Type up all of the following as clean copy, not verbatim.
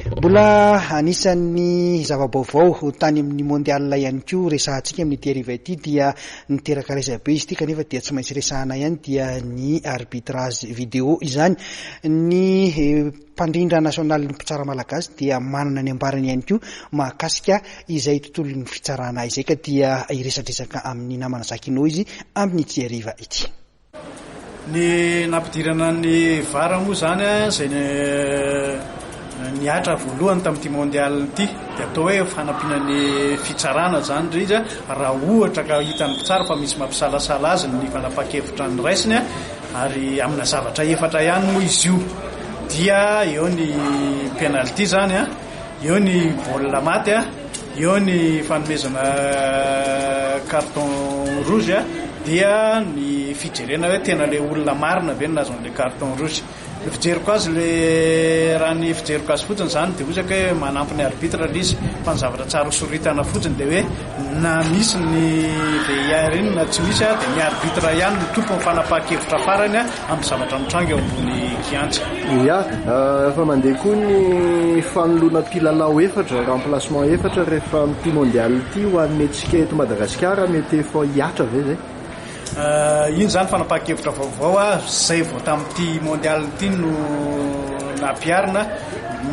Mbola anisan'ny zava-baovao tany amin'ny mondial ihany koa resahantsika amin'ny tiariva ity dia niteraka resabe izy ity kanefa dia tsy maintsy resahana ihany dia ny arbitrage vidéo izany. Ny mpandrindra nasionaly ny mpitsara malagasy dia manana ny ambarany ihany koa mahakasika izay tontolon'ny fitsarana izay ka dia iresadresaka amin'ny namana Zakinao izy amin'ny tiariva ity. Ny nampidirana ny VAR moa zany izay niatra voalohany tamin'ity mondial ity dia atao hoe fanampiana fitsarana zany izy raha ohatra ka hitan'ny mpitsara fa misy mampisalasala azy ny fanapa-kevitra ny raisiny ary amina zavatra efatra ihany moa izy io dia eo ny penalty zany eo ny baolina maty eo ny fanomezana carton rouge dia ny fijerena hoe tena le olona marina ve nazon'le carton rouge. Ny fijeriko azy le raha ny fijeriko azy fotsiny zany dia ozaka hoe manampy ny arbitre izy fa ny zavatra tsara soritana fotsiny dia hoe na misy ny VAR iny na tsy misy dia ny arbitre ihany ny tompony fanapa-kevitra farany amin'ny zavatra mitranga eo ambony kianja. Efa mandeha koa ny fanoloana mpilalao efatra remplacement efatra rehefa amin'ity mondial ity ho an'netsika eto Madagasikara mety efa hiatra ve zay? Iny zany fanapa-kevitra vaovao zay vao tamin'ity mondial ity no nampiarina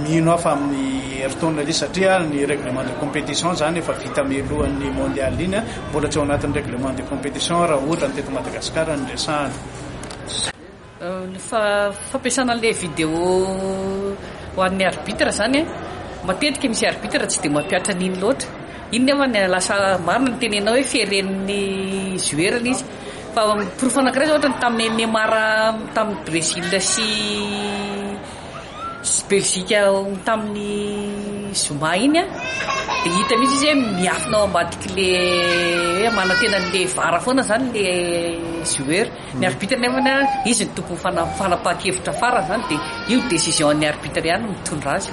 mino afa amin'ny heritaona ilay satria ny règlement de compétition zany efa vita mialohan'ny mondial iny mbola tsy ao anatin'ny règlement de compétition raha ohatra ny teto Madagasikara ny resahany. Ny fampiasana le vidéo ho an'ny arbitre zany matetika misy arbitre tsy dia mampiatra n'iny loatra. Iny nefa ny lasa marina ny tenenao hoe fiheren'ny joueur izy fa proof anankiray ohatra ny tamin'ny Neymar tamin'ny Brésil sy Belgique tamin'ny Zuma iny dia hita mihitsy izy hoe miafina ao ambadiky le hoe manantena n'le VAR foana zany le joueur. Ny arbitre nefa izy ny tompony fanapa-kevitra farany zany dia io décision ny arbitre ihany mitondra azy.